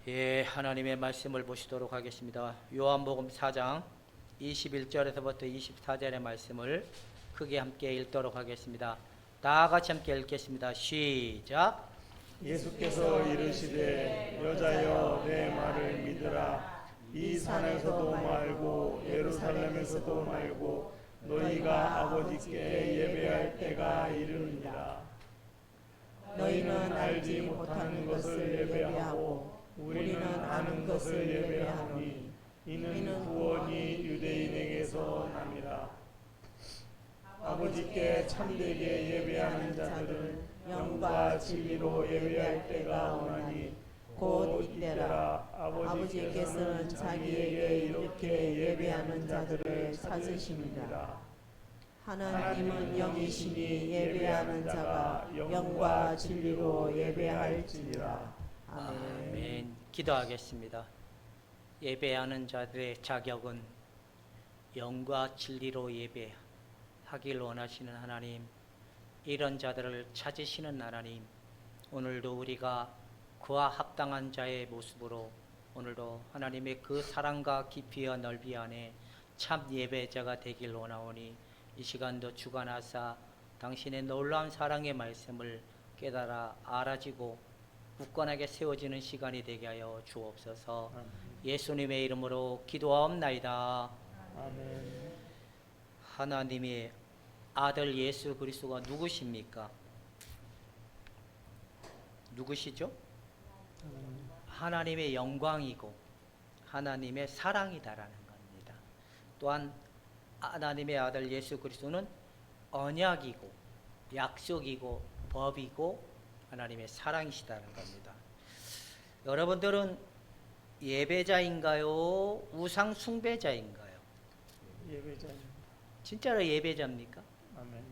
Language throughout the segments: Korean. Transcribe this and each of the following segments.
예, 하나님의 말씀을 보시도록 하겠습니다. 요한복음 4장 21절에서부터 24절의 말씀을 크게 함께 읽도록 하겠습니다. 다 같이 함께 읽겠습니다. 시작. 예수께서 이르시되 여자여 내 말을 믿으라. 이 산에서도 말고 예루살렘에서도 말고 너희가 아버지께 예배할 때가 이르느니라. 너희는 알지 못하는 것을 예배하고 우리는 아는 것을 예배하노니 이는 구원이 유대인에게서 남이라. 아버지께 참되게 예배하는 자들은 영과 진리로 예배할 때가 오나니 곧 이때라. 아버지께서는 자기에게 이렇게 예배하는 자들을 찾으시느니라. 하나님은 영이시니 예배하는 자가 영과 진리로 예배할지니라. 아멘. 기도하겠습니다. 예배하는 자들의 자격은 영과 진리로 예배하길 원하시는 하나님, 이런 자들을 찾으시는 하나님, 오늘도 우리가 그와 합당한 자의 모습으로 오늘도 하나님의 그 사랑과 깊이와 넓이 안에 참 예배자가 되길 원하오니 이 시간도 주관하사 당신의 놀라운 사랑의 말씀을 깨달아 알아지고 굳건하게 세워지는 시간이 되게 하여 주옵소서. 예수님의 이름으로 기도하옵나이다. 아멘. 하나님의 아들 예수 그리스도가 누구십니까? 누구시죠? 하나님의 영광이고 하나님의 사랑이다라는 겁니다. 또한 하나님의 아들 예수 그리스도는 언약이고 약속이고 법이고 하나님의 사랑이시다는 겁니다. 여러분들은 예배자인가요? 우상 숭배자인가요? 예배자입니다. 진짜로 예배자입니까? 아멘.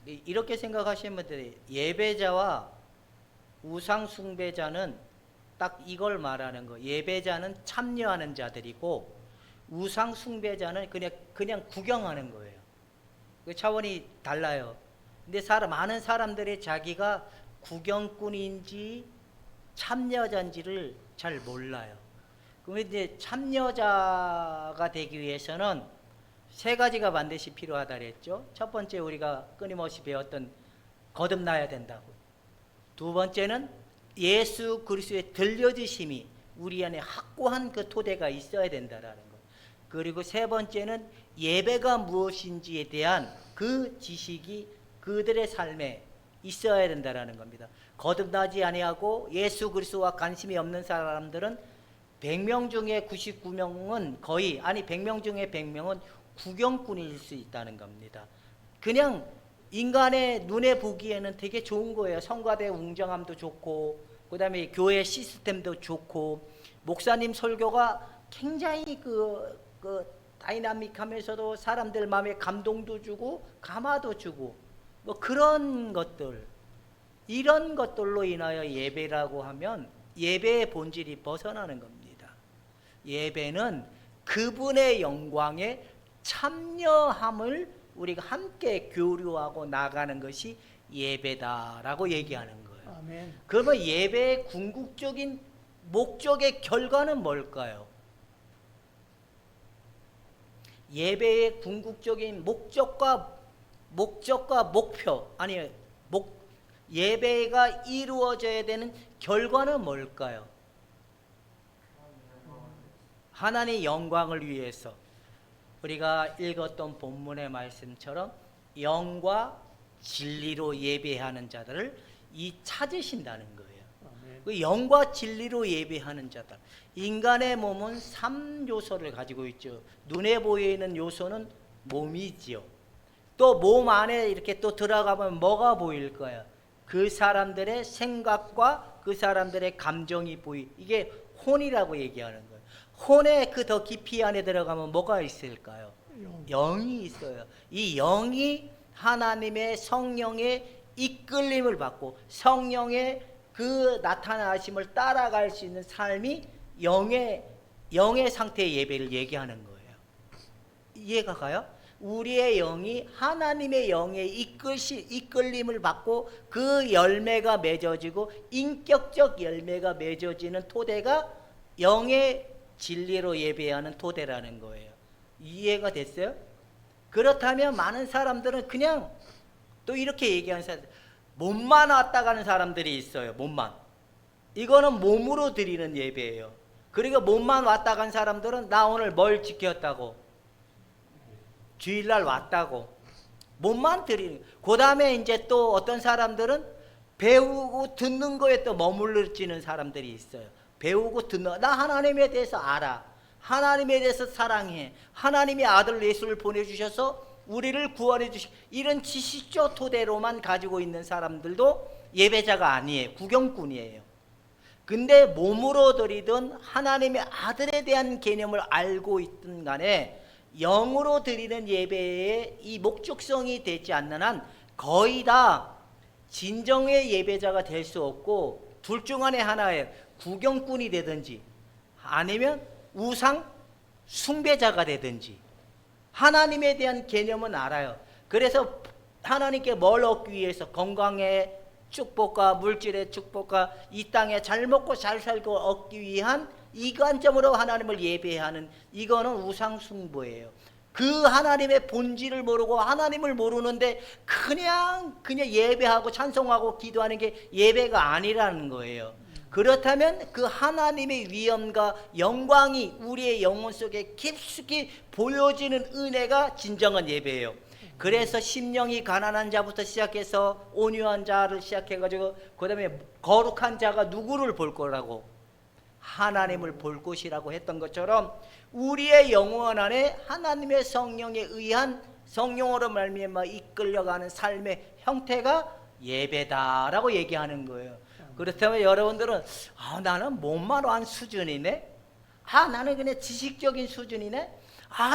이렇게 생각하시면 돼요. 예배자와 우상 숭배자는 딱 이걸 말하는 거. 예배자는 참여하는 자들이고 우상 숭배자는 그냥 구경하는 거예요. 그 차원이 달라요. 근데 많은 사람들이 자기가 구경꾼인지 참여자인지를 잘 몰라요. 그럼 이제 참여자가 되기 위해서는 세 가지가 반드시 필요하다 그랬죠. 첫 번째, 우리가 끊임없이 배웠던 거듭나야 된다고. 두 번째는 예수 그리스도의 들려주심이 우리 안에 확고한 그 토대가 있어야 된다라는 것. 그리고 세 번째는 예배가 무엇인지에 대한 그 지식이 그들의 삶에 있어야 된다라는 겁니다. 거듭나지 아니하고 예수 그리스도와 관심이 없는 사람들은 100명 중에 99명은 100명 중에 100명은 구경꾼일 수 있다는 겁니다. 그냥 인간의 눈에 보기에는 되게 좋은 거예요. 성가대 웅장함도 좋고, 그 다음에 교회 시스템도 좋고, 목사님 설교가 굉장히 다이나믹하면서도 사람들 마음에 감동도 주고 감화도 주고, 뭐 그런 것들, 이런 것들로 인하여 예배라고 하면 예배의 본질이 벗어나는 겁니다. 예배는 그분의 영광에 참여함을 우리가 함께 교류하고 나가는 것이 예배다라고 얘기하는 거예요. 아멘. 그러면 예배의 궁극적인 목적의 결과는 뭘까요? 예배의 궁극적인 목적과 목표, 예배가 이루어져야 되는 결과는 뭘까요? 하나님의 영광을 위해서 우리가 읽었던 본문의 말씀처럼 영과 진리로 예배하는 자들을 찾으신다는 거예요. 아멘. 그 영과 진리로 예배하는 자들. 인간의 몸은 3요소를 가지고 있죠. 눈에 보이는 요소는 몸이지요. 또 몸 안에 이렇게 또 들어가면 뭐가 보일까요? 그 사람들의 생각과 그 사람들의 감정이 이게 혼이라고 얘기하는 거예요. 혼의 그 더 깊이 안에 들어가면 뭐가 있을까요? 영이 있어요. 이 영이 하나님의 성령의 이끌림을 받고 성령의 그 나타나심을 따라갈 수 있는 삶이 영의 상태의 예배를 얘기하는 거예요. 이해가 가요? 우리의 영이 하나님의 영에 이끌림을 받고 그 열매가 맺어지고 인격적 열매가 맺어지는 토대가 영의 진리로 예배하는 토대라는 거예요. 이해가 됐어요? 그렇다면 많은 사람들은 그냥 또 이렇게 얘기하는 사람들, 몸만 왔다 가는 사람들이 있어요. 몸만. 이거는 몸으로 드리는 예배예요. 그리고 몸만 왔다 간 사람들은 나 오늘 뭘 지켰다고, 주일날 왔다고, 몸만 드리는. 그 다음에 이제 또 어떤 사람들은 배우고 듣는 거에 또 머물러지는 사람들이 있어요. 배우고 듣는, 나 하나님에 대해서 알아, 하나님에 대해서 사랑해, 하나님이 아들 예수를 보내주셔서 우리를 구원해 주시, 이런 지식적 토대로만 가지고 있는 사람들도 예배자가 아니에요. 구경꾼이에요. 근데 몸으로 드리든 하나님의 아들에 대한 개념을 알고 있든 간에 영으로 드리는 예배의 이 목적성이 되지 않는 한 거의 다 진정의 예배자가 될 수 없고, 둘 중 안에 하나예요. 구경꾼이 되든지 아니면 우상 숭배자가 되든지. 하나님에 대한 개념은 알아요. 그래서 하나님께 뭘 얻기 위해서, 건강의 축복과 물질의 축복과 이 땅에 잘 먹고 잘 살고 얻기 위한 이 관점으로 하나님을 예배하는, 이거는 우상 숭배예요. 그 하나님의 본질을 모르고 하나님을 모르는데 그냥 예배하고 찬송하고 기도하는 게 예배가 아니라는 거예요. 그렇다면 그 하나님의 위엄과 영광이 우리의 영혼 속에 깊숙이 보여지는 은혜가 진정한 예배예요. 그래서 심령이 가난한 자부터 시작해서 온유한 자를 시작해가지고 그 다음에 거룩한 자가 누구를 볼 거라고? 하나님을 볼 것이라고 했던 것처럼 우리의 영혼 안에 하나님의 성령에 의한, 성령으로 말미암아 이끌려가는 삶의 형태가 예배다라고 얘기하는 거예요. 그렇다면 여러분들은 나는 몸만 완 수준이네, 나는 그냥 지식적인 수준이네,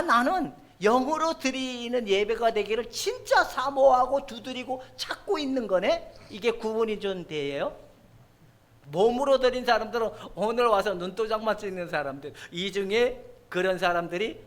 나는 영으로 드리는 예배가 되기를 진짜 사모하고 두드리고 찾고 있는 거네. 이게 구분이 좀 돼요. 몸으로 드린 사람들은 오늘 와서 눈도장만 찍는 사람들, 이 중에 그런 사람들이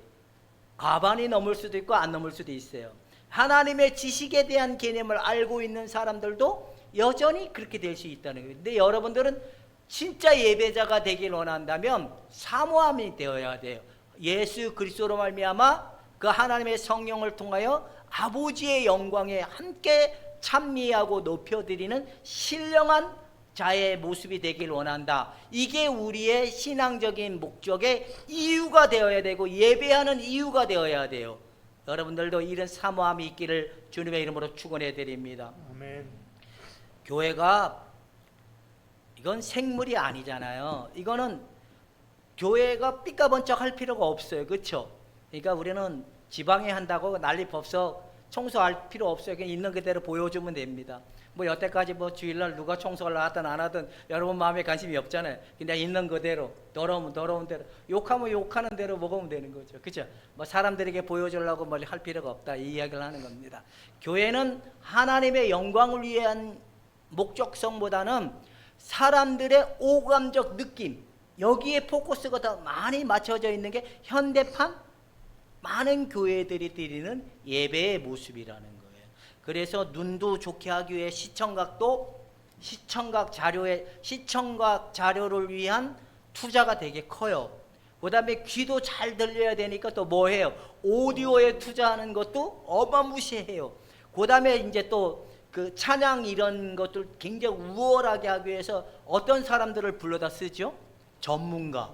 과반이 넘을 수도 있고 안 넘을 수도 있어요. 하나님의 지식에 대한 개념을 알고 있는 사람들도 여전히 그렇게 될 수 있다는 거예요. 근데 여러분들은 진짜 예배자가 되길 원한다면 사모함이 되어야 돼요. 예수 그리스도로 말미암아 그 하나님의 성령을 통하여 아버지의 영광에 함께 찬미하고 높여드리는 신령한 자의 모습이 되길 원한다. 이게 우리의 신앙적인 목적의 이유가 되어야 되고 예배하는 이유가 되어야 돼요. 여러분들도 이런 사모함이 있기를 주님의 이름으로 축원해 드립니다. 아멘. 교회가 이건 생물이 아니잖아요. 이거는 교회가 삐까번쩍 할 필요가 없어요. 그렇죠? 그러니까 우리는 지방에 한다고 난리 법석 청소할 필요 없어요. 그냥 있는 그대로 보여주면 됩니다. 뭐 여태까지 뭐 주일날 누가 청소를 하든 안 하든 여러분 마음에 관심이 없잖아요. 그냥 있는 그대로, 더러우면 더러운 대로, 욕하면 욕하는 대로 먹으면 되는 거죠. 그죠? 뭐 사람들에게 보여주려고 뭘 할 필요가 없다, 이 이야기를 하는 겁니다. 교회는 하나님의 영광을 위한 목적성보다는 사람들의 오감적 느낌, 여기에 포커스가 더 많이 맞춰져 있는 게 현대판 많은 교회들이 드리는 예배의 모습이라는 거예요. 그래서 눈도 좋게 하기 위해 시청각 자료를 위한 투자가 되게 커요. 그 다음에 귀도 잘 들려야 되니까 또 뭐 해요? 오디오에 투자하는 것도 어마무시해요. 그 다음에 이제 또 그 찬양 이런 것들 굉장히 우월하게 하기 위해서 어떤 사람들을 불러다 쓰죠? 전문가.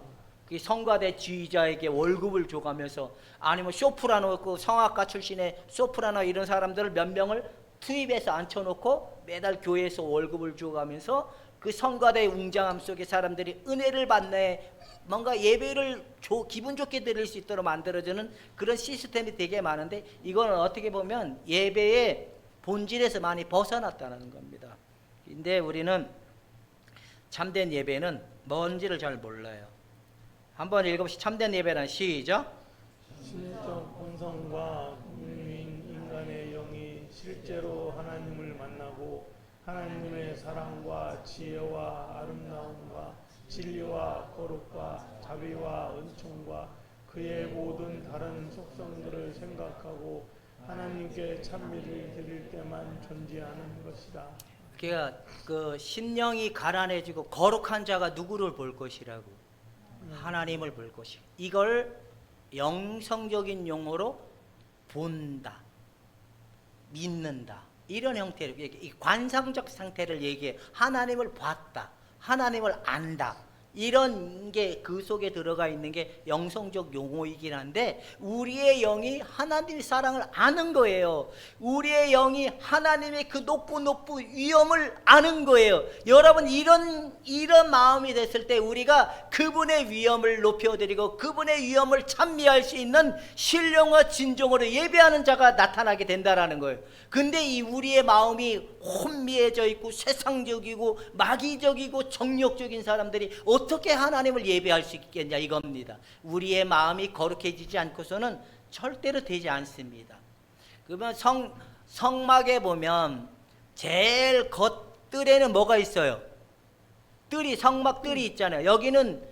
성가대 지휘자에게 월급을 줘가면서, 아니면 소프라노, 그 성악가 출신의 소프라노 이런 사람들을 몇 명을 투입해서 앉혀놓고 매달 교회에서 월급을 줘가면서 그 성가대의 웅장함 속에 사람들이 은혜를 받네, 뭔가 예배를 기분 좋게 드릴 수 있도록 만들어주는 그런 시스템이 되게 많은데, 이거는 어떻게 보면 예배의 본질에서 많이 벗어났다는 겁니다. 근데 우리는 참된 예배는 뭔지를 잘 몰라요. 한번 읽어보시. 참된 예배란 시작. 신적 본성과 국민 인간의 영이 실제로 하나님을 만나고 하나님의 사랑과 지혜와 아름다움과 진리와 거룩과 자비와 은총과 그의 모든 다른 속성들을 생각하고 하나님께 찬미를 드릴 때만 존재하는 것이다. 그러니까 그 심령이 가난해지고 거룩한 자가 누구를 볼 것이라고? 하나님을 볼 것이. 이걸 영성적인 용어로 본다, 믿는다, 이런 형태로 이 관상적 상태를 얘기해. 하나님을 봤다, 하나님을 안다, 이런 게 그 속에 들어가 있는 게 영성적 용어이긴 한데, 우리의 영이 하나님의 사랑을 아는 거예요. 우리의 영이 하나님의 그 높고 높은 위엄을 아는 거예요. 여러분, 이런 마음이 됐을 때 우리가 그분의 위엄을 높여드리고 그분의 위엄을 찬미할 수 있는 신령과 진정으로 예배하는 자가 나타나게 된다라는 거예요. 근데 이 우리의 마음이 혼미해져 있고 세상적이고 마귀적이고 정욕적인 사람들이 어떻게 하나님을 예배할 수 있겠냐, 이겁니다. 우리의 마음이 거룩해지지 않고서는 절대로 되지 않습니다. 그러면 성막에 보면 제일 겉뜰에는 뭐가 있어요? 성막 뜰이 있잖아요. 여기는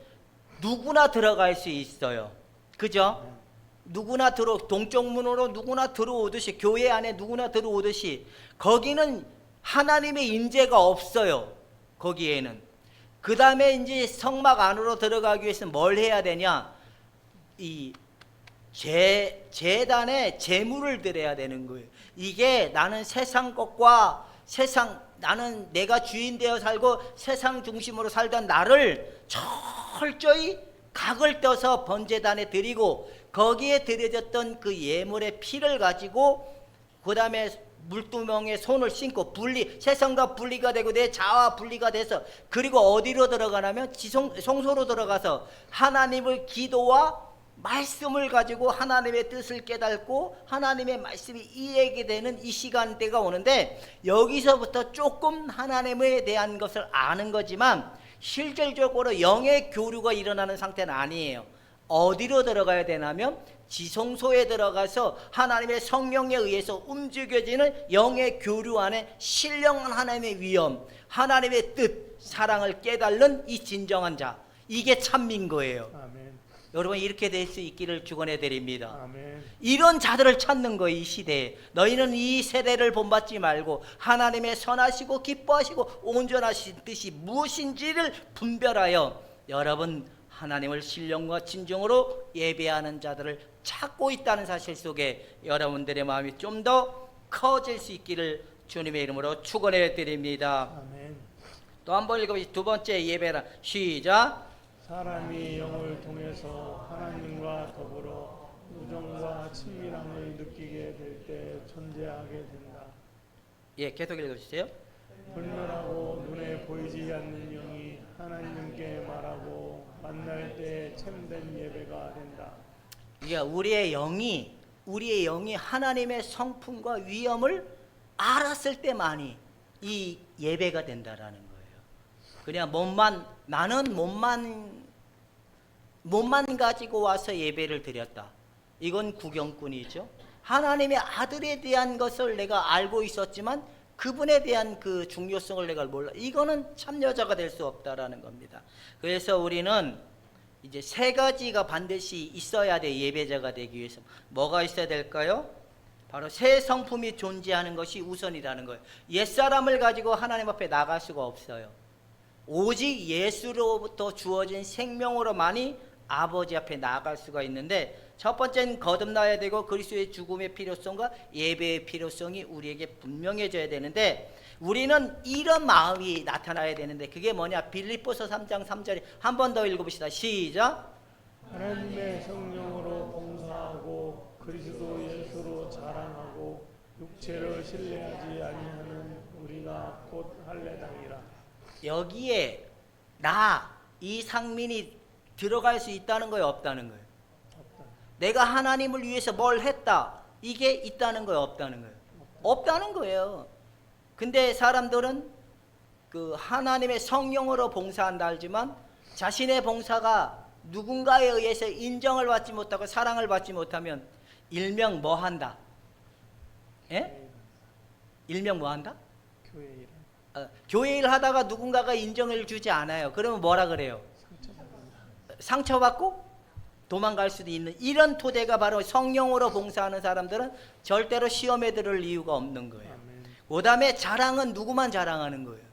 누구나 들어갈 수 있어요. 그죠? 누구나 동쪽 문으로 누구나 들어오듯이, 교회 안에 누구나 들어오듯이, 거기는 하나님의 임재가 없어요. 거기에는. 그 다음에 이제 성막 안으로 들어가기 위해서 뭘 해야 되냐? 이 제단에 제물을 드려야 되는 거예요. 이게 나는 세상 것과 나는 내가 주인 되어 살고 세상 중심으로 살던 나를 철저히 각을 떼서 번제단에 드리고, 거기에 드려졌던 그 예물의 피를 가지고 그 다음에 물두멍에 손을 씻고 세상과 분리가 되고 내 자아와 분리가 돼서, 그리고 어디로 들어가냐면 성소로 들어가서 하나님의 기도와 말씀을 가지고 하나님의 뜻을 깨닫고 하나님의 말씀이 이해하게 되는 이 시간대가 오는데, 여기서부터 조금 하나님에 대한 것을 아는 거지만 실질적으로 영의 교류가 일어나는 상태는 아니에요. 어디로 들어가야 되냐면 지성소에 들어가서 하나님의 성령에 의해서 움직여지는 영의 교류 안에 신령한 하나님의 위엄, 하나님의 뜻, 사랑을 깨달는 이 진정한 자, 이게 참민 거예요. 아멘. 여러분, 이렇게 될 수 있기를 축원해 드립니다. 아멘. 이런 자들을 찾는 거예요. 이 시대에 너희는 이 세대를 본받지 말고 하나님의 선하시고 기뻐하시고 온전하신 뜻이 무엇인지를 분별하여 여러분 하나님을 신령과 진정으로 예배하는 자들을 찾고 있다는 사실 속에 여러분들의 마음이 좀 더 커질 수 있기를 주님의 이름으로 축원해 드립니다. 아멘. 또 한 번 읽어보시죠. 두 번째 예배라. 시작. 사람이 영을 통해서 하나님과 더불어 우정과 친밀함을 느끼게 될 때 존재하게 된다. 예, 계속 읽어주세요. 불멸하고 눈에 보이지 않는 영이 하나님께 말하고 만날 때 참된 예배가 된다. 이게 우리의 영이 하나님의 성품과 위엄을 알았을 때만이 이 예배가 된다라는 거예요. 그냥 나는 몸만 가지고 와서 예배를 드렸다. 이건 구경꾼이죠. 하나님의 아들에 대한 것을 내가 알고 있었지만 그분에 대한 그 중요성을 내가 몰라. 이거는 참여자가 될 수 없다라는 겁니다. 그래서 우리는 이제 세 가지가 반드시 있어야 돼. 예배자가 되기 위해서 뭐가 있어야 될까요? 바로 새 성품이 존재하는 것이 우선이라는 거예요. 옛사람을 가지고 하나님 앞에 나갈 수가 없어요. 오직 예수로부터 주어진 생명으로만이 아버지 앞에 나아갈 수가 있는데, 첫 번째는 거듭나야 되고 그리스도의 죽음의 필요성과 예배의 필요성이 우리에게 분명해져야 되는데, 우리는 이런 마음이 나타나야 되는데 그게 뭐냐? 빌립보서 3장 3절에 한 번 더 읽어봅시다. 시작. 하나님의 성령으로 봉사하고 그리스도 예수로 자랑하고 육체를 신뢰하지 아니하는 우리가 곧 할례당이라. 여기에 이상민이 들어갈 수 있다는 거예요, 없다는 거예요? 내가 하나님을 위해서 뭘 했다, 이게 있다는 거예요, 없다는 거예요? 없다는 거예요. 근데 사람들은 그 하나님의 성령으로 봉사한다 하지만 자신의 봉사가 누군가에 의해서 인정을 받지 못하고 사랑을 받지 못하면 일명 뭐 한다? 예? 일명 뭐 한다? 교회 일. 교회 일 하다가 누군가가 인정을 주지 않아요. 그러면 뭐라 그래요? 상처받고 도망갈 수도 있는 이런 토대가 바로 성령으로 봉사하는 사람들은 절대로 시험에 들을 이유가 없는 거예요. 아멘. 그 다음에 자랑은 누구만 자랑하는 거예요?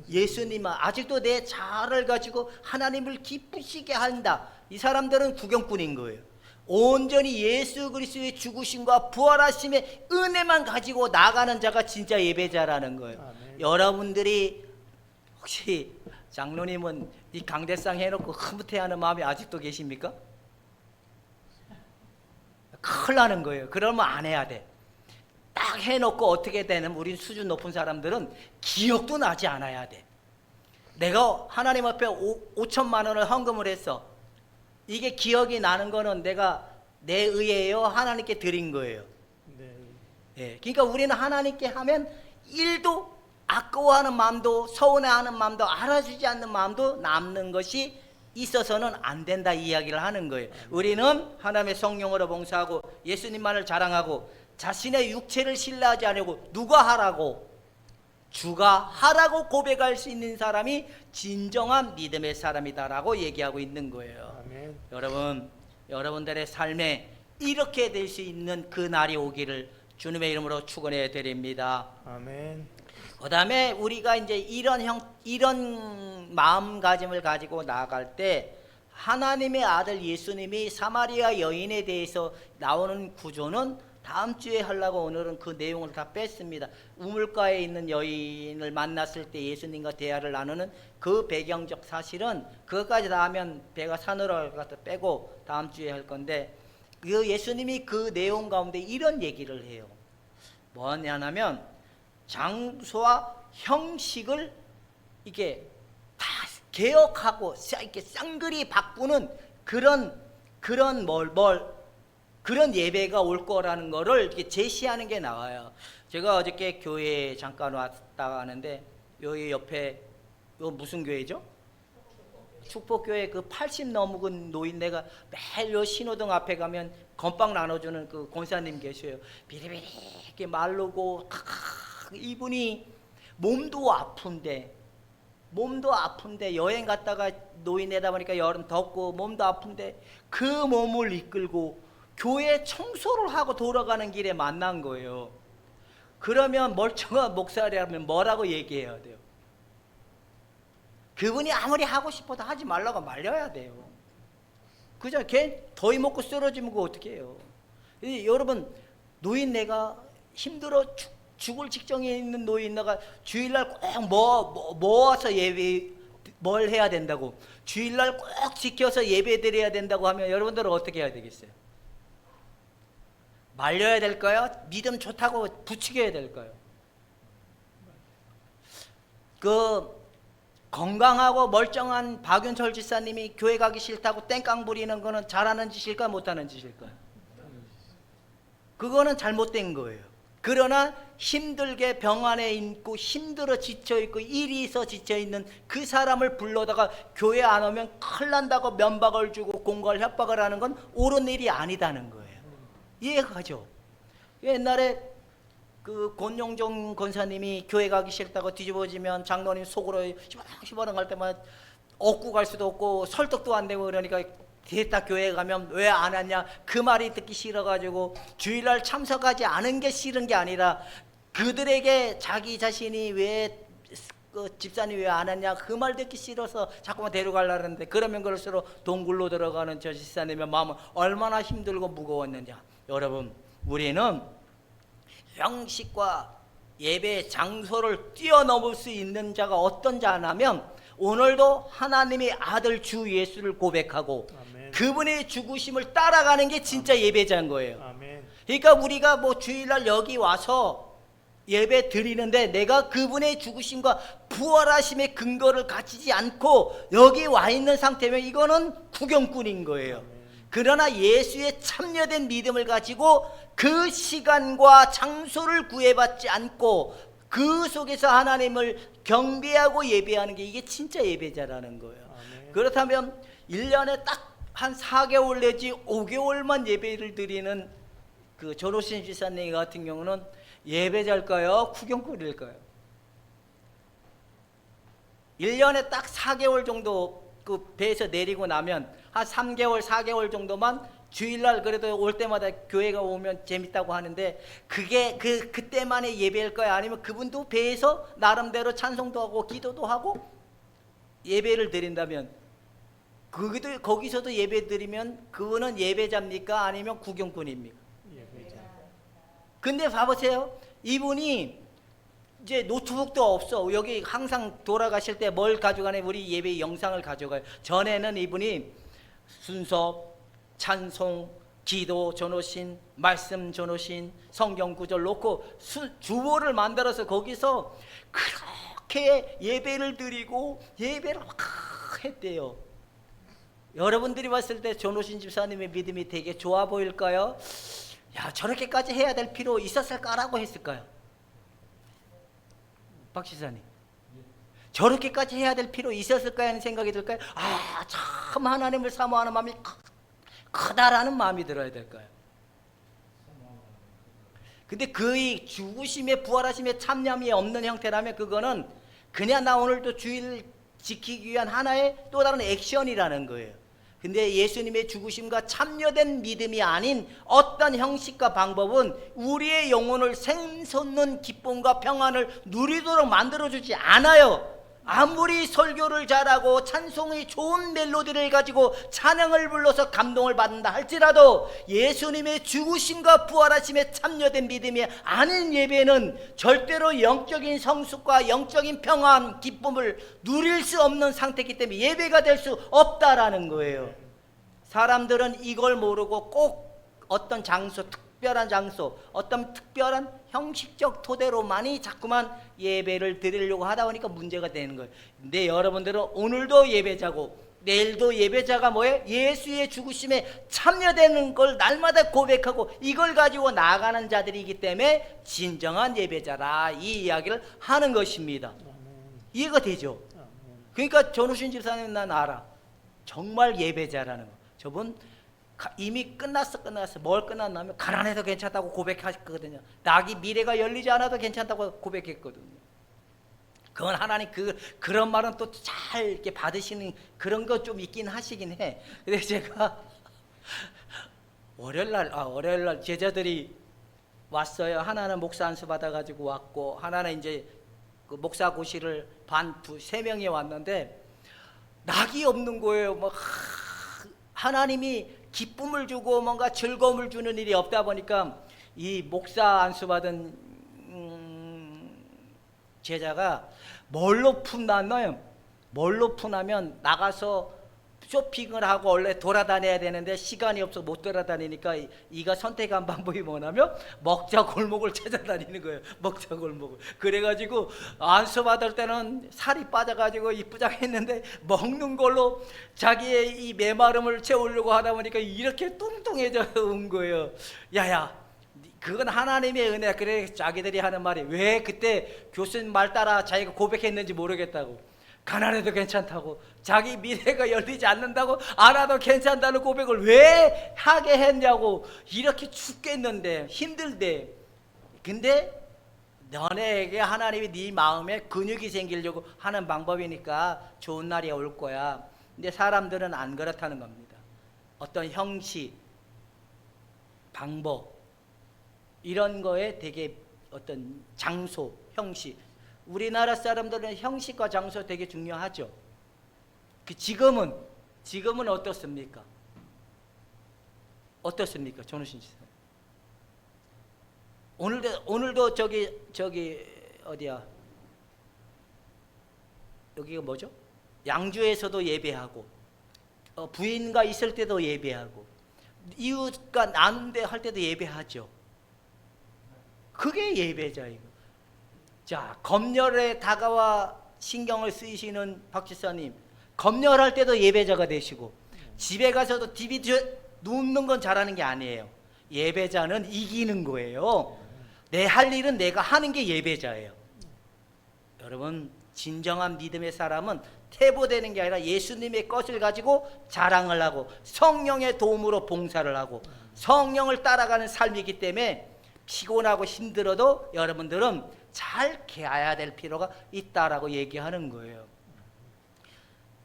예수님만. 아직도 내 자아를 가지고 하나님을 기쁘시게 한다. 이 사람들은 구경꾼인 거예요. 온전히 예수 그리스도의 죽으심과 부활하심의 은혜만 가지고 나가는 자가 진짜 예배자라는 거예요. 아멘. 여러분들이 혹시 장로님은 이 강대상 해놓고 흐뭇해하는 마음이 아직도 계십니까? 큰일 나는 거예요. 그러면 안 해야 돼. 딱 해놓고 어떻게 되는, 우린 수준 높은 사람들은 기억도 나지 않아야 돼. 내가 하나님 앞에 5천만 원을 헌금을 했어. 이게 기억이 나는 거는 내가 내 의예요, 하나님께 드린 거예요. 네. 예, 그러니까 우리는 하나님께 하면 일도 아까워하는 마음도 서운해하는 마음도 알아주지 않는 마음도 남는 것이 있어서는 안 된다, 이 이야기를 하는 거예요. 우리는 하나님의 성령으로 봉사하고 예수님만을 자랑하고 자신의 육체를 신뢰하지 않고 누가 하라고? 주가 하라고 고백할 수 있는 사람이 진정한 믿음의 사람이다라고 얘기하고 있는 거예요. 아멘. 여러분, 여러분들의 삶에 이렇게 될 수 있는 그 날이 오기를 주님의 이름으로 축원해 드립니다. 아멘. 그 다음에 우리가 이제 이런 마음가짐을 가지고 나아갈 때 하나님의 아들 예수님이 사마리아 여인에 대해서 나오는 구조는 다음 주에 하려고 오늘은 그 내용을 다 뺐습니다. 우물가에 있는 여인을 만났을 때 예수님과 대화를 나누는 그 배경적 사실은 그것까지 다 하면 배가 산으로 가서 빼고 다음 주에 할 건데, 그 예수님이 그 내용 가운데 이런 얘기를 해요. 뭐냐면 장소와 형식을 이게 다 개혁하고 이렇게 쌍그리 바꾸는 그런 그런 예배가 올 거라는 거를 이렇게 제시하는 게 나와요. 제가 어저께 교회에 잠깐 왔다 가는데 여기 옆에 요 무슨 교회죠? 축복교회 그 80 넘은 노인네가 매일 요 신호등 앞에 가면 건빵 나눠주는 그 권사님 계셔요. 비리비리 이렇게 마르고 이분이 몸도 아픈데 여행 갔다가 노인네다 보니까 여름 덥고 몸도 아픈데 그 몸을 이끌고 교회 청소를 하고 돌아가는 길에 만난 거예요. 그러면 멀쩡한 목사라면 뭐라고 얘기해야 돼요? 그분이 아무리 하고 싶어도 하지 말라고 말려야 돼요. 그죠? 걔 더위 먹고 쓰러지면 그거 어떻게 해요? 여러분, 노인네가 힘들어 죽을 직전에 있는 노인네가 주일날 꼭 모아서 예배 뭘 해야 된다고, 주일날 꼭 지켜서 예배 드려야 된다고 하면 여러분들은 어떻게 해야 되겠어요? 말려야 될까요? 믿음 좋다고 부추겨야 될까요? 그 건강하고 멀쩡한 박윤철 지사님이 교회 가기 싫다고 땡깡 부리는 거는 잘하는 짓일까 못하는 짓일까요? 그거는 잘못된 거예요. 그러나 힘들게 병 안에 있고 힘들어 지쳐있고 일이 있어 지쳐있는 그 사람을 불러다가 교회 안 오면 큰일 난다고 면박을 주고 공갈 협박을 하는 건 옳은 일이 아니다는 거예요. 이해가 가죠? 옛날에 그 권용종 권사님이 교회 가기 싫다고 뒤집어지면 장로님 속으로 시바랑 갈 때마다 얻고 갈 수도 없고 설득도 안 되고 그러니까 됐다 교회 가면 왜 안 왔냐, 그 말이 듣기 싫어가지고 주일날 참석하지 않은 게 싫은 게 아니라 그들에게 자기 자신이 왜 집사님 왜 안 왔냐 그 말 듣기 싫어서 자꾸만 데려가려는데, 그러면 그럴수록 동굴로 들어가는 저 집사님의 마음은 얼마나 힘들고 무거웠느냐. 여러분, 우리는 형식과 예배 장소를 뛰어넘을 수 있는 자가 어떤 자냐면 오늘도 하나님의 아들 주 예수를 고백하고 아멘. 그분의 죽으심을 따라가는 게 진짜 예배자인 거예요. 아멘. 그러니까 우리가 뭐 주일날 여기 와서 예배 드리는데 내가 그분의 죽으심과 부활하심의 근거를 가지지 않고 여기 와 있는 상태면 이거는 구경꾼인 거예요. 그러나 예수의 참여된 믿음을 가지고 그 시간과 장소를 구애받지 않고 그 속에서 하나님을 경배하고 예배하는 게 이게 진짜 예배자라는 거예요. 아멘. 그렇다면 1년에 딱 한 4개월 내지 5개월만 예배를 드리는 그 조로신 지사님 같은 경우는 예배자일까요? 구경꾼일까요? 1년에 딱 4개월 정도 그 배에서 내리고 나면 한 3개월, 4개월 정도만 주일날 그래도 올 때마다 교회가 오면 재밌다고 하는데 그게 그때만의 예배일 거야? 아니면 그분도 배에서 나름대로 찬송도 하고 기도도 하고 예배를 드린다면 거기서도 예배 드리면 그분은 예배자입니까? 아니면 구경꾼입니까? 예배자. 근데 봐보세요. 이분이 이제 노트북도 없어. 여기 항상 돌아가실 때 뭘 가져가냐? 우리 예배 영상을 가져가요. 전에는 이분이 순서, 찬송, 기도 전호신, 말씀 전호신, 성경 구절 놓고 주보를 만들어서 거기서 그렇게 예배를 드리고 예배를 막 했대요. 여러분들이 봤을 때 전호신 집사님의 믿음이 되게 좋아 보일까요? 야, 저렇게까지 해야 될 필요 있었을까라고 했을까요? 박 지사님, 저렇게까지 해야 될 필요 있었을까요? 하는 생각이 들까요? 아, 참 하나님을 사모하는 마음이 크다라는 마음이 들어야 될까요? 근데 그의 죽으심에 부활하심에 참념이 없는 형태라면 그거는 그냥 나 오늘도 주일 지키기 위한 하나의 또 다른 액션이라는 거예요. 근데 예수님의 죽으심과 참여된 믿음이 아닌 어떤 형식과 방법은 우리의 영혼을 샘솟는 기쁨과 평안을 누리도록 만들어주지 않아요. 아무리 설교를 잘하고 찬송의 좋은 멜로디를 가지고 찬양을 불러서 감동을 받는다 할지라도 예수님의 죽으심과 부활하심에 참여된 믿음이 아닌 예배는 절대로 영적인 성숙과 영적인 평안, 기쁨을 누릴 수 없는 상태이기 때문에 예배가 될 수 없다라는 거예요. 사람들은 이걸 모르고 꼭 어떤 장소, 특별한 장소, 어떤 특별한 형식적 토대로만이 자꾸만 예배를 드리려고 하다 보니까 문제가 되는 거예요. 근데 여러분들은 오늘도 예배자고 내일도 예배자가 뭐예요? 예수의 죽으심에 참여되는 걸 날마다 고백하고 이걸 가지고 나아가는 자들이기 때문에 진정한 예배자라 이 이야기를 하는 것입니다. 이해가 되죠? 그러니까 전우신 집사님 난 알아. 정말 예배자라는 거. 저분 이미 끝났어. 뭘 끝났냐면 가난해도 괜찮다고 고백했거든요. 낙이 미래가 열리지 않아도 괜찮다고 고백했거든요. 그건 하나님 그런 말은 또 잘 이렇게 받으시는 그런 거 좀 있긴 하시긴 해. 근데 제가 월요일날 제자들이 왔어요. 하나는 목사 안수 받아가지고 왔고 하나는 이제 그 목사 고시를 세 명이 왔는데 낙이 없는 거예요. 막 하나님이 기쁨을 주고 뭔가 즐거움을 주는 일이 없다 보니까 이 목사 안수 받은 제자가 뭘로 푼다면 나가서 쇼핑을 하고 원래 돌아다녀야 되는데 시간이 없어 못 돌아다니니까 이가 선택한 방법이 뭐냐면 먹자 골목을 찾아다니는 거예요. 먹자 골목을. 그래가지고 안수 받을 때는 살이 빠져가지고 이쁘장 했는데 먹는 걸로 자기의 이 메마름을 채우려고 하다 보니까 이렇게 뚱뚱해져 온 거예요. 야야, 그건 하나님의 은혜야. 그래 자기들이 하는 말이 왜 그때 교수님 말 따라 자기가 고백했는지 모르겠다고. 가난해도 괜찮다고, 자기 미래가 열리지 않는다고 안 와도 괜찮다는 고백을 왜 하게 했냐고. 이렇게 죽겠는데 힘들대. 근데 너네에게 하나님이 네 마음에 근육이 생기려고 하는 방법이니까 좋은 날이 올 거야. 근데 사람들은 안 그렇다는 겁니다. 어떤 형식, 방법 이런 거에 되게 어떤 장소, 형식. 우리나라 사람들은 형식과 장소 되게 중요하죠. 지금은 어떻습니까? 어떻습니까, 전우신 씨? 오늘도 저기 어디야? 여기가 뭐죠? 양주에서도 예배하고, 부인과 있을 때도 예배하고, 이웃과 나눈데 할 때도 예배하죠. 그게 예배자 이거. 자, 검열에 다가와 신경을 쓰이시는 박 지사님, 검열할 때도 예배자가 되시고 집에 가서도 TV 눕는 건 잘하는 게 아니에요. 예배자는 이기는 거예요. 내 할 일은 내가 하는 게 예배자예요. 여러분, 진정한 믿음의 사람은 태보되는 게 아니라 예수님의 것을 가지고 자랑을 하고 성령의 도움으로 봉사를 하고 성령을 따라가는 삶이기 때문에 피곤하고 힘들어도 여러분들은 잘 가야 될 필요가 있다라고 얘기하는 거예요.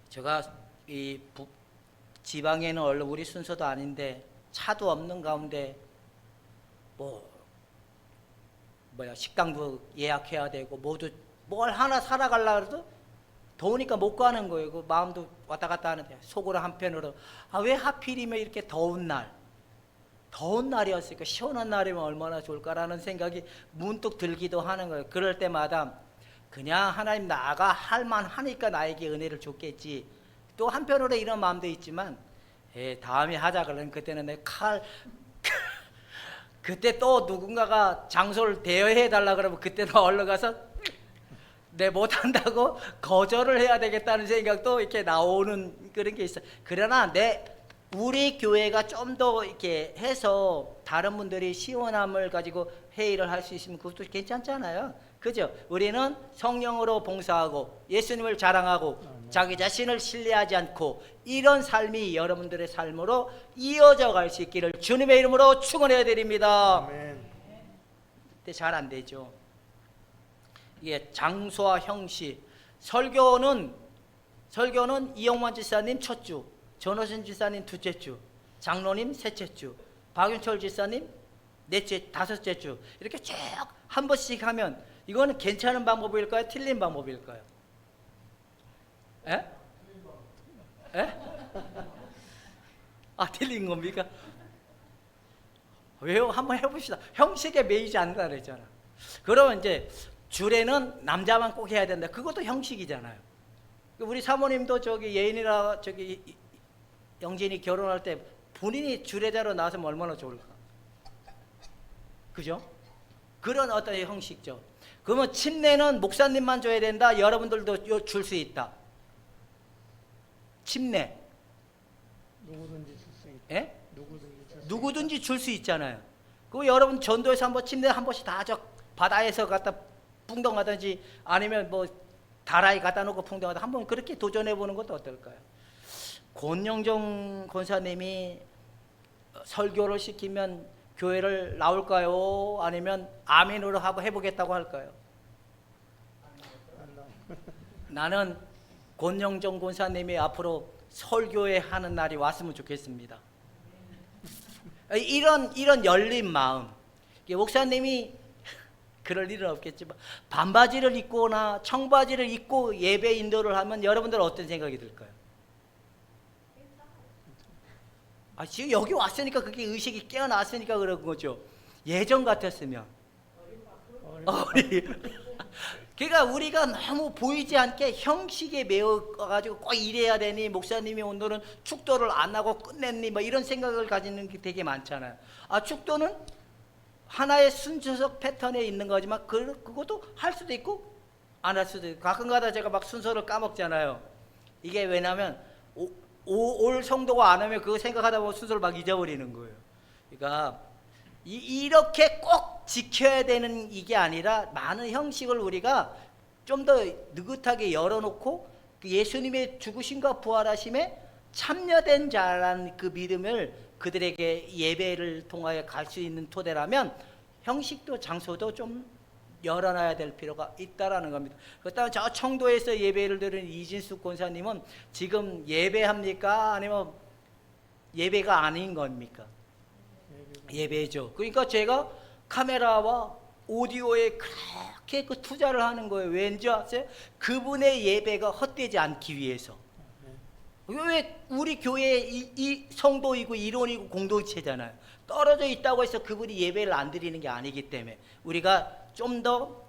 제가 지방에는 원래 우리 순서도 아닌데 차도 없는 가운데 식당도 예약해야 되고 모두 뭘 하나 사러 가려고 해도 더우니까 못 가는 거예요. 그 마음도 왔다 갔다 하는데 속으로 한편으로 왜 하필이면 이렇게 더운 날이었으니까 시원한 날이면 얼마나 좋을까라는 생각이 문득 들기도 하는 거예요. 그럴 때마다 그냥 하나님 나가 할만하니까 나에게 은혜를 줬겠지. 또 한편으로 이런 마음도 있지만 다음에 하자 그러면 그때는 내 그때 또 누군가가 장소를 대여해 달라 그러면 그때는 얼른 가서 내 못한다고 거절을 해야 되겠다는 생각도 이렇게 나오는 그런 게 있어요. 그러나 우리 교회가 좀 더 이렇게 해서 다른 분들이 시원함을 가지고 회의를 할 수 있으면 그것도 괜찮잖아요. 그죠? 우리는 성령으로 봉사하고 예수님을 자랑하고 자기 자신을 신뢰하지 않고 이런 삶이 여러분들의 삶으로 이어져 갈 수 있기를 주님의 이름으로 축원해 드립니다. 아멘. 근데 잘 안 되죠. 이게 장소와 형식. 설교는 이영만 지사님 첫 주, 전호진 지사님 둘째 주, 장로님 셋째 주, 박윤철 지사님 넷째, 다섯째 주 이렇게 쭉 한 번씩 하면 이거는 괜찮은 방법일까요? 틀린 방법일까요? 에? 에? 틀린 겁니까? 왜요? 한번 해봅시다. 형식에 매이지 않는다 그랬잖아. 그러면 이제 주례는 남자만 꼭 해야 된다. 그것도 형식이잖아요. 우리 사모님도 예인이라 영진이 결혼할 때 본인이 주례자로 나서면 얼마나 좋을까? 그죠? 그런 어떤 형식죠. 그러면 침례는 목사님만 줘야 된다. 여러분들도 줄 수 있다. 침례. 누구든지 줄 수 있다. 예? 누구든지 줄 수 있잖아요. 그 여러분 전도에서 한번 침례 한 번씩 다 바다에서 갖다 풍덩하든지 아니면 다라이 갖다 놓고 풍덩하다 한번 그렇게 도전해 보는 것도 어떨까요? 권영정 권사님이 설교를 시키면 교회를 나올까요? 아니면 아멘으로 하고 해보겠다고 할까요? 나는 권영정 권사님이 앞으로 설교회 하는 날이 왔으면 좋겠습니다. 이런 열린 마음. 목사님이 그럴 일은 없겠지만 반바지를 입거나 청바지를 입고 예배 인도를 하면 여러분들은 어떤 생각이 들까요? 지금 여기 왔으니까 그게 의식이 깨어났으니까 그런 거죠. 예전 같았으면 그러니까 우리가 너무 보이지 않게 형식에 매어가지고 꼭 이래야 되니 목사님이 오늘은 축도를 안 하고 끝냈니 이런 생각을 가지는 게 되게 많잖아요. 축도는 하나의 순서적 패턴에 있는 거지만 그것도 할 수도 있고 안 할 수도 있고 가끔가다 제가 막 순서를 까먹잖아요. 이게 왜냐면 올 성도가 안 하면 그거 생각하다 보면 순서를 막 잊어버리는 거예요. 그러니까 이렇게 꼭 지켜야 되는 이게 아니라 많은 형식을 우리가 좀 더 느긋하게 열어놓고 예수님의 죽으심과 부활하심에 참여된 자라는 그 믿음을 그들에게 예배를 통하여 갈 수 있는 토대라면 형식도 장소도 좀 열어놔야 될 필요가 있다라는 겁니다. 그렇다면 저 청도에서 예배를 드리는 이진숙 권사님은 지금 예배합니까? 아니면 예배가 아닌 겁니까? 예배죠. 그러니까 제가 카메라와 오디오에 그렇게 투자를 하는 거예요. 왠지 아세요? 그분의 예배가 헛되지 않기 위해서. 왜 우리 교회 이 성도이고 이론이고 공동체잖아요. 떨어져 있다고 해서 그분이 예배를 안 드리는 게 아니기 때문에 우리가 좀 더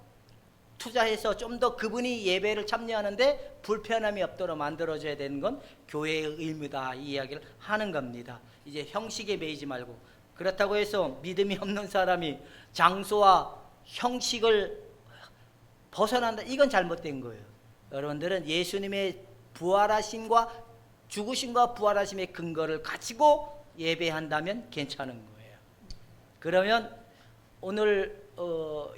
투자해서 좀 더 그분이 예배를 참여하는데 불편함이 없도록 만들어줘야 되는 건 교회의 의무다 이 이야기를 하는 겁니다. 이제 형식에 매이지 말고 그렇다고 해서 믿음이 없는 사람이 장소와 형식을 벗어난다 이건 잘못된 거예요. 여러분들은 예수님의 부활하심과 죽으심과 부활하심의 근거를 가지고 예배한다면 괜찮은 거예요. 그러면 오늘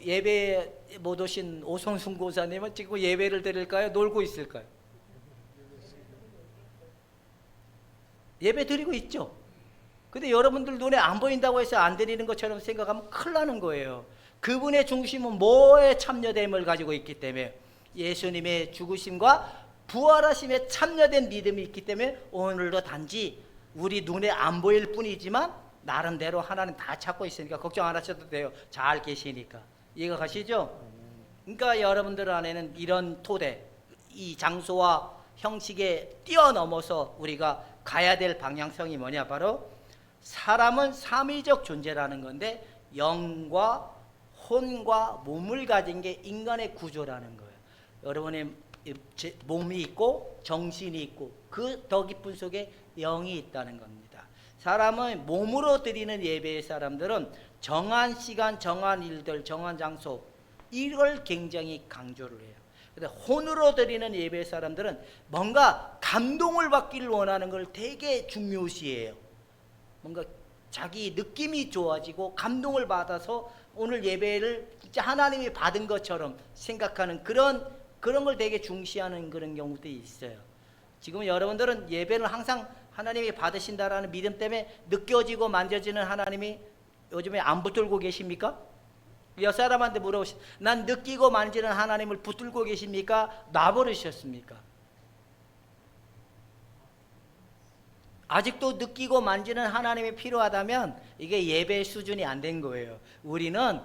예배 못 오신 오성순 고사님은 지금 예배를 드릴까요? 놀고 있을까요? 예배 드리고 있죠. 근데 여러분들 눈에 안 보인다고 해서 안 드리는 것처럼 생각하면 큰일 나는 거예요. 그분의 중심은 뭐에 참여됨을 가지고 있기 때문에 예수님의 죽으심과 부활하심에 참여된 믿음이 있기 때문에 오늘도 단지 우리 눈에 안 보일 뿐이지만 나름대로 하나님 다 찾고 있으니까 걱정 안 하셔도 돼요. 잘 계시니까. 이해가 가시죠? 그러니까 여러분들 안에는 이런 토대, 이 장소와 형식에 뛰어넘어서 우리가 가야 될 방향성이 뭐냐? 바로 사람은 삼위적 존재라는 건데 영과 혼과 몸을 가진 게 인간의 구조라는 거예요. 여러분의 몸이 있고 정신이 있고 그 더 깊은 속에 영이 있다는 겁니다. 사람은 몸으로 드리는 예배의 사람들은 정한 시간, 정한 일들, 정한 장소 이걸 굉장히 강조를 해요. 근데 혼으로 드리는 예배의 사람들은 뭔가 감동을 받기를 원하는 걸 되게 중요시해요. 뭔가 자기 느낌이 좋아지고 감동을 받아서 오늘 예배를 진짜 하나님이 받은 것처럼 생각하는 그런 걸 되게 중시하는 그런 경우도 있어요. 지금 여러분들은 예배를 항상 하나님이 받으신다라는 믿음 때문에 느껴지고 만져지는 하나님이 요즘에 안 붙들고 계십니까? 옆 사람한테 물어보시, 난 느끼고 만지는 하나님을 붙들고 계십니까? 놔버리셨습니까? 아직도 느끼고 만지는 하나님이 필요하다면 이게 예배의 수준이 안 된 거예요. 우리는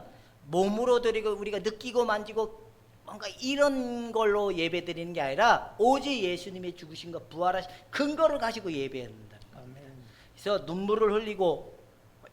몸으로 드리고 우리가 느끼고 만지고 뭔가 이런 걸로 예배 드리는 게 아니라 오직 예수님의 죽으신 것, 부활하신 근거를 가지고 예배해야 된다. 그래서 눈물을 흘리고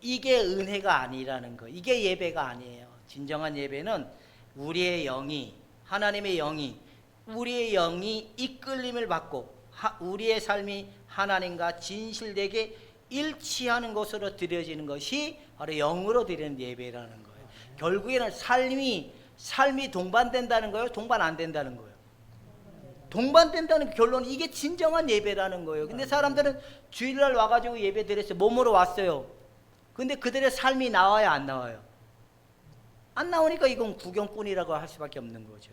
이게 은혜가 아니라는 거, 이게 예배가 아니에요. 진정한 예배는 우리의 영이, 하나님의 영이, 우리의 영이 이끌림을 받고 우리의 삶이 하나님과 진실되게 일치하는 것으로 드려지는 것이 바로 영으로 드리는 예배라는 거예요. 결국에는 삶이 동반된다는 거예요? 동반 안 된다는 거예요? 동반된다는 결론은 이게 진정한 예배라는 거예요. 근데 사람들은 주일날 와가지고 예배 드렸어요. 몸으로 왔어요. 근데 그들의 삶이 나와요, 안 나와요? 안 나오니까 이건 구경꾼이라고 할 수밖에 없는 거죠.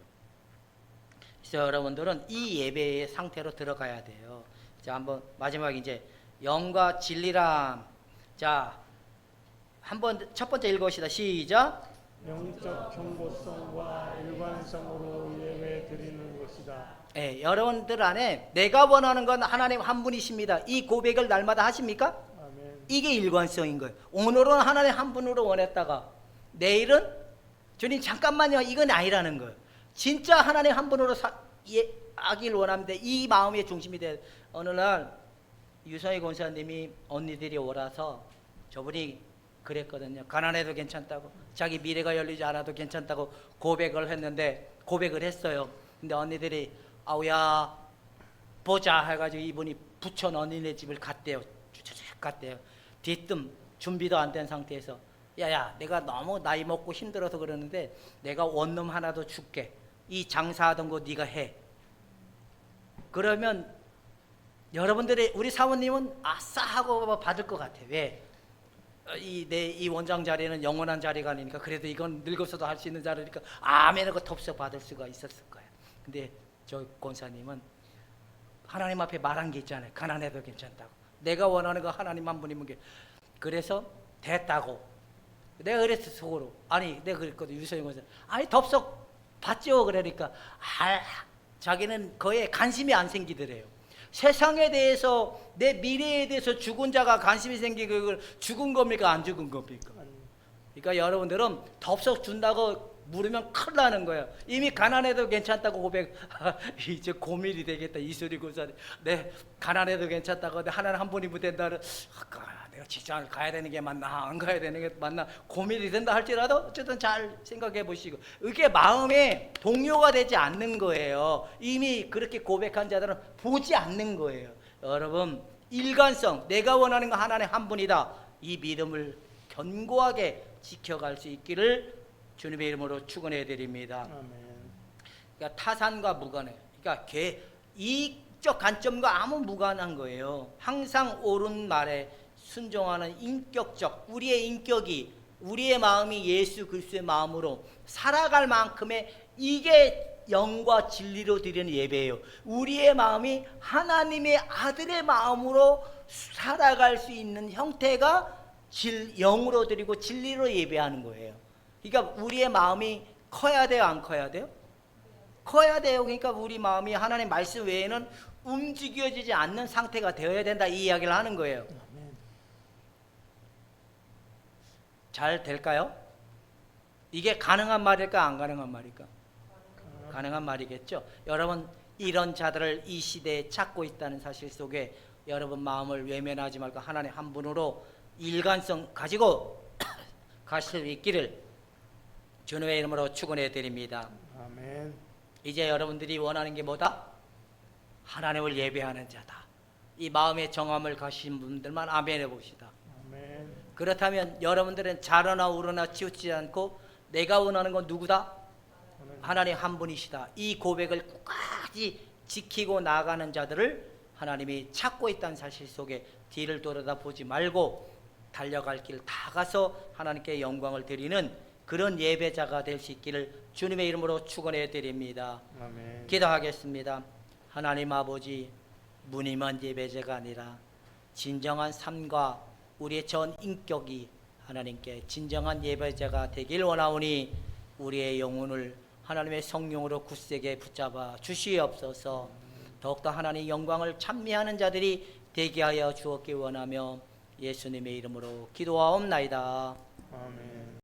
그래서 여러분들은 이 예배의 상태로 들어가야 돼요. 자, 한번 마지막 이제 영과 진리란. 자, 한번 첫 번째 읽어봅시다. 시작. 영적 경고성과 일관성으로 예배 드리는 것이다. 예, 여러분들 안에 내가 원하는 건 하나님 한 분이십니다. 이 고백을 날마다 하십니까? 아멘. 이게 일관성인 거예요. 오늘은 하나님 한 분으로 원했다가 내일은 주님 잠깐만요, 이건 아니라는 거예요. 진짜 하나님 한 분으로 하길 원합니다. 이 마음의 중심이 돼. 어느 날 유성희 권사님이 언니들이 오라서 저분이 그랬거든요. 가난해도 괜찮다고, 자기 미래가 열리지 않아도 괜찮다고 고백을 했어요. 근데 언니들이 아우야 보자 해가지고 이분이 부천 언니네 집을 갔대요. 쭈쭈쭈 갔대요. 뒤뜸 준비도 안 된 상태에서 야야, 내가 너무 나이 먹고 힘들어서 그러는데 내가 원룸 하나 더 줄게. 이 장사하던 거 네가 해. 그러면 여러분들의 우리 사모님은 아싸 하고 받을 것 같아. 왜? 이 원장 자리는 영원한 자리가 아니니까, 그래도 이건 늙어서도 할 수 있는 자리니까 아멘 하고 덥석 받을 수가 있었을 거야. 근데 저 권사님은 하나님 앞에 말한 게 있잖아요. 가난해도 괜찮다고. 내가 원하는 거 하나님 한 분이면 그래서 됐다고. 내가 그랬어 속으로. 아니 내가 그랬거든. 유성희 권사. 아니 덥석 받죠. 그러니까 자기는 그에 관심이 안 생기더래요. 세상에 대해서, 내 미래에 대해서 죽은 자가 관심이 생기고 그걸 죽은 겁니까 안 죽은 겁니까? 그러니까 여러분들은 덥석 준다고 물으면 큰일 나는 거예요. 이미 가난해도 괜찮다고 고백. 이제 고민이 되겠다. 이소리 고사님. 네, 가난해도 괜찮다고. 하나님 한 분이면 된다는. 내가 직장을 가야 되는 게 맞나 안 가야 되는 게 맞나 고민이 된다 할지라도 어쨌든 잘 생각해 보시고, 이게 마음에 동요가 되지 않는 거예요. 이미 그렇게 고백한 자들은 보지 않는 거예요. 여러분, 일관성, 내가 원하는 건 하나님 한 분이다, 이 믿음을 견고하게 지켜갈 수 있기를 주님의 이름으로 축원해 드립니다. 아멘. 그러니까 타산과 무관해. 그러니까 이적 관점과 아무 무관한 거예요. 항상 옳은 말에 순종하는 인격적, 우리의 인격이, 우리의 마음이 예수 그리스도의 마음으로 살아갈 만큼의, 이게 영과 진리로 드리는 예배예요. 우리의 마음이 하나님의 아들의 마음으로 살아갈 수 있는 형태가 영으로 드리고 진리로 예배하는 거예요. 그러니까 우리의 마음이 커야 돼요, 안 커야 돼요? 커야 돼요. 그러니까 우리 마음이 하나님 말씀 외에는 움직여지지 않는 상태가 되어야 된다, 이 이야기를 하는 거예요. 아멘. 잘 될까요? 이게 가능한 말일까, 안 가능한 말일까? 가능한 말이겠죠. 여러분, 이런 자들을 이 시대에 찾고 있다는 사실 속에 여러분 마음을 외면하지 말고 하나님 한 분으로 일관성 가지고 가실 수 있기를 주님의 이름으로 축원해 드립니다. 아멘. 이제 여러분들이 원하는 게 뭐다? 하나님을 예배하는 자다. 이 마음의 정함을 가신 분들만 아멘 해봅시다. 아멘. 그렇다면 여러분들은 자러나 우러나 치우치지 않고 내가 원하는 건 누구다? 하나님 한 분이시다. 이 고백을 끝까지 지키고 나가는 자들을 하나님이 찾고 있다는 사실 속에 뒤를 돌아다 보지 말고 달려갈 길 다 가서 하나님께 영광을 드리는 그런 예배자가 될 수 있기를 주님의 이름으로 축원해 드립니다. 아멘. 기도하겠습니다. 하나님 아버지, 무늬만 예배자가 아니라 진정한 삶과 우리의 전 인격이 하나님께 진정한 예배자가 되길 원하오니 우리의 영혼을 하나님의 성령으로 굳세게 붙잡아 주시옵소서. 더욱더 하나님의 영광을 찬미하는 자들이 되게 하여 주었기 원하며 예수님의 이름으로 기도하옵나이다.